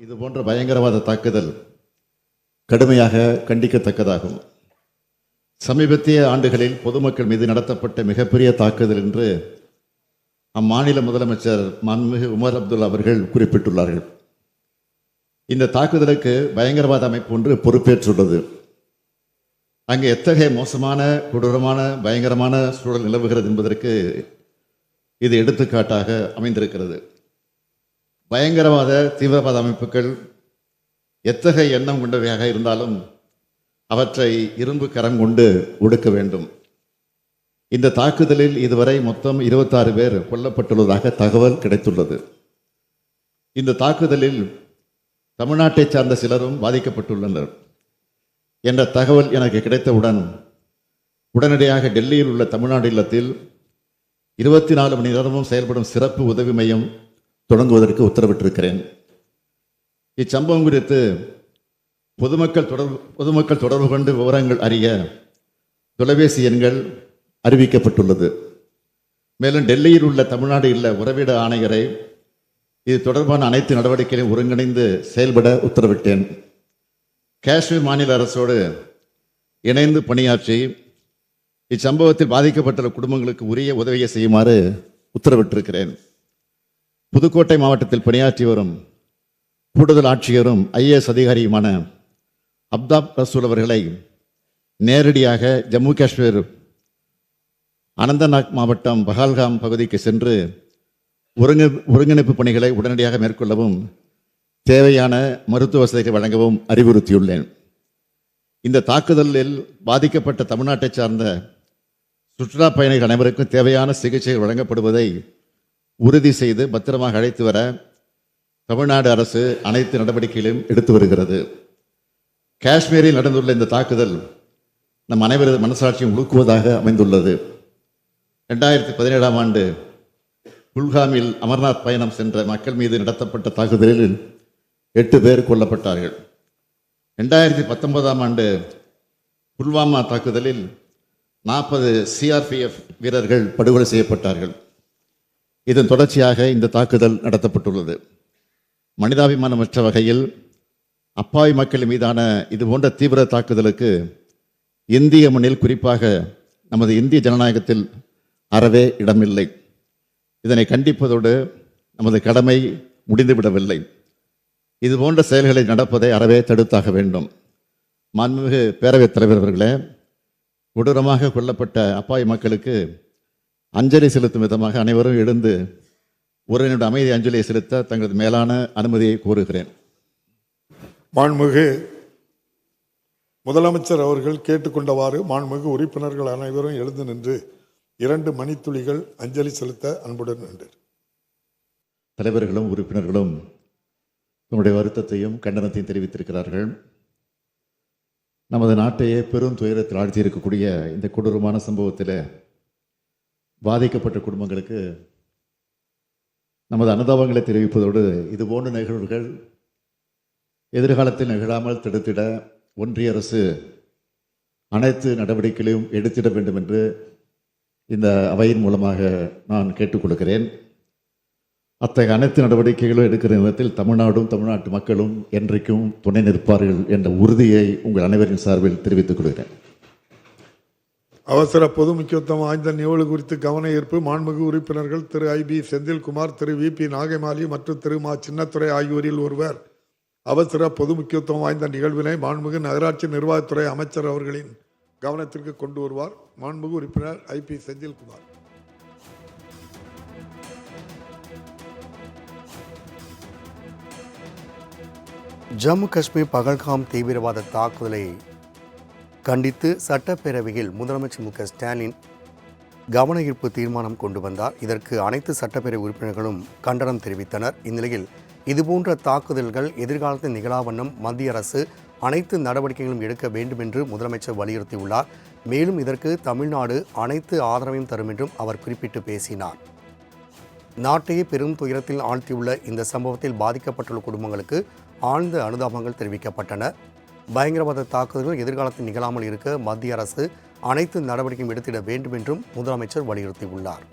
இது போன்ற பயங்கரவாத தாக்குதல் கடுமையாக கண்டிக்கத்தக்கதாகும். சமீபத்திய ஆண்டுகளில் பொதுமக்கள் மீது நடத்தப்பட்ட மிகப்பெரிய தாக்குதல் என்று அம்மாநில முதலமைச்சர் மாண்புமிகு உமர் அப்துல்லா அவர்கள் குறிப்பிட்டுள்ளார்கள். இந்த தாக்குதலுக்கு பயங்கரவாத அமைப்பு ஒன்று பொறுப்பேற்றுள்ளது. அங்கு எத்தகைய மோசமான கொடூரமான பயங்கரமான சூழல் நிலவுகிறது என்பதற்கு இது எடுத்துக்காட்டாக அமைந்திருக்கிறது. பயங்கரவாத தீவிரவாத அமைப்புகள் எத்தகைய எண்ணம் கொண்டவையாக இருந்தாலும் அவற்றை இரும்பு கரம் கொண்டு ஒடுக்க வேண்டும். இந்த தாக்குதலில் இதுவரை மொத்தம் 26 பேர் கொல்லப்பட்டுள்ளதாக தகவல் கிடைத்துள்ளது. இந்த தாக்குதலில் தமிழ்நாட்டை சார்ந்த சிலரும் பாதிக்கப்பட்டுள்ளனர் என்ற தகவல் எனக்கு கிடைத்தவுடன் உடனடியாக டெல்லியில் உள்ள தமிழ்நாடு இல்லத்தில் 24 மணி நேரமும் செயல்படும் சிறப்பு உதவி மையம் தொடங்குவதற்கு உத்தரவிட்டிருக்கிறேன். இச்சம்பவம் குறித்து பொதுமக்கள் தொடர்பு கொண்டு விவரங்கள் அறிய தொலைபேசி எண்கள் அறிவிக்கப்பட்டுள்ளது. மேலும் டெல்லியில் உள்ள தமிழ்நாடு இல்ல உறவிட ஆணையரை இது தொடர்பான அனைத்து நடவடிக்கைகளையும் ஒருங்கிணைந்து செயல்பட உத்தரவிட்டேன். காஷ்மீர் மாநில அரசோடு இணைந்து பணியாற்றி இச்சம்பவத்தில் பாதிக்கப்பட்டுள்ள குடும்பங்களுக்கு உரிய உதவியை செய்யுமாறு உத்தரவிட்டிருக்கிறேன். புதுக்கோட்டை மாவட்டத்தில் பணியாற்றி வரும் கூடுதல் ஆட்சியரும் ஐஏஎஸ் அதிகாரியுமான அப்தாப் ரசூல் அவர்களை நேரடியாக ஜம்மு காஷ்மீர் அனந்தநாக் மாவட்டம் பஹல்காம் பகுதிக்கு சென்று ஒருங்கிணைப்பு பணிகளை உடனடியாக மேற்கொள்ளவும் தேவையான மருத்துவ வசதிகளை வழங்கவும் அறிவுறுத்தியுள்ளேன். இந்த தாக்குதலில் பாதிக்கப்பட்ட தமிழ்நாட்டை சார்ந்த சுற்றுலா பயணிகள் அனைவருக்கும் தேவையான சிகிச்சைகள் வழங்கப்படுவதை உறுதி செய்து பத்திரமாக அழைத்து வர தமிழ்நாடு அரசு அனைத்து நடவடிக்கைகளையும் எடுத்து வருகிறது. காஷ்மீரில் நடந்துள்ள இந்த தாக்குதல் நம் அனைவரது மனசாட்சியும் உலுக்குவதாக அமைந்துள்ளது. 2017ஆம் ஆண்டு குல்காமில் அமர்நாத் பயணம் சென்ற மக்கள் மீது நடத்தப்பட்ட தாக்குதலில் 8 பேர் கொல்லப்பட்டார்கள். 2019ஆம் ஆண்டு புல்வாமா தாக்குதலில் 40 சிஆர்பிஎஃப் வீரர்கள் படுகொலை செய்யப்பட்டார்கள். இதன் தொடர்ச்சியாக இந்த தாக்குதல் நடத்தப்பட்டுள்ளது. மனிதாபிமானமற்ற வகையில் அப்பாவி மக்கள் மீதான இதுபோன்ற தீவிர தாக்குதலுக்கு இந்திய மண்ணில், குறிப்பாக நமது இந்திய ஜனநாயகத்தில் அறவே இடமில்லை. இதனை கண்டிப்பதோடு நமது கடமை முடிந்துவிடவில்லை. இதுபோன்ற செயல்களை நடப்பதை அறவே தடுத்தாக வேண்டும். மாண்புமிகு பேரவைத் தலைவர் அவர்களே, கொடூரமாக கொல்லப்பட்ட அப்பாவி மக்களுக்கு அஞ்சலி செலுத்தும் விதமாக அனைவரும் எழுந்து ஒரு நிமிட அமைதி அஞ்சலியை செலுத்த தங்களது மேலான அனுமதியை கோருகிறேன். மாண்புமிகு முதலமைச்சர் அவர்கள் கேட்டுக்கொண்டவாறு மாண்புமிகு உறுப்பினர்கள் அனைவரும் எழுந்து நின்று 2 மணித்துளிகள் அஞ்சலி செலுத்த அன்புடன் நின்றனர். தலைவர்களும் உறுப்பினர்களும் தன்னுடைய வருத்தத்தையும் கண்டனத்தையும் தெரிவித்திருக்கிறார்கள். நமது நாட்டையே பெரும் துயரத்தில் ஆழ்த்தியிருக்கக்கூடிய இந்த கொடூரமான சம்பவத்தில் பாதிக்கப்பட்ட குடும்பங்களுக்கு நமது அனுதாபங்களை தெரிவிப்பதோடு இதுபோன்ற நிகழ்வுகள் எதிர்காலத்தில் நிகழாமல் தடுத்திட ஒன்றிய அரசு அனைத்து நடவடிக்கைகளையும் எடுத்திட வேண்டும் என்று இந்த அவையின் மூலமாக நான் கேட்டுக்கொள்கிறேன். அத்தகைய அனைத்து நடவடிக்கைகளும் எடுக்கிற விதத்தில் தமிழ்நாடும் தமிழ்நாட்டு மக்களும் என்றைக்கும் துணை நிற்பார்கள் என்ற உறுதியை உங்கள் அனைவரின் சார்பில் தெரிவித்துக் கொள்கிறேன். அவசர பொது முக்கியத்துவம் வாய்ந்த நிகழ்வு குறித்து கவன ஈர்ப்பு. மாண்புமிகு உறுப்பினர்கள் திரு ஐபி செந்தில்குமார், திரு விபி நாகைமாலி மற்றும் திரு மா சின்னத்துறை ஆகியோரில் ஒருவர் அவசர பொது முக்கியத்துவம் வாய்ந்த நிகழ்வினை மாண்புமிகு நகராட்சி நிர்வாகத்துறை அமைச்சர் அவர்களின் கவனத்திற்கு கொண்டு வருவார். மாண்புமிகு உறுப்பினர் ஐபி செந்தில்குமார். ஜம்மு காஷ்மீர் பகல்காம் தீவிரவாத தாக்குதலை கண்டித்து சட்டப்பேரவையில் முதலமைச்சர் மு க ஸ்டாலின் கவன ஈர்ப்பு தீர்மானம் கொண்டு வந்தார். இதற்கு அனைத்து சட்டப்பேரவை உறுப்பினர்களும் கண்டனம் தெரிவித்தனர். இந்நிலையில் இதுபோன்ற தாக்குதல்கள் எதிர்காலத்தில் நிகழாவண்ணம் மத்திய அரசு அனைத்து நடவடிக்கைகளும் எடுக்க வேண்டும் என்று முதலமைச்சர் வலியுறுத்தியுள்ளார். மேலும் இதற்கு தமிழ்நாடு அனைத்து ஆதரவையும் தரும் என்றும் அவர் குறிப்பிட்டு பேசினார். நாட்டையே பெரும் துயரத்தில் ஆழ்த்தியுள்ள இந்த சம்பவத்தில் பாதிக்கப்பட்டுள்ள குடும்பங்களுக்கு ஆழ்ந்த அனுதாபங்கள் தெரிவிக்கப்பட்டன. பயங்கரவாத தாக்குதல்கள் எதிர்காலத்தில் நிகழாமல் இருக்க மத்திய அரசு அனைத்து நடவடிக்கையும் எடுத்திட வேண்டும் என்றும் முதலமைச்சர் வலியுறுத்தியுள்ளார்.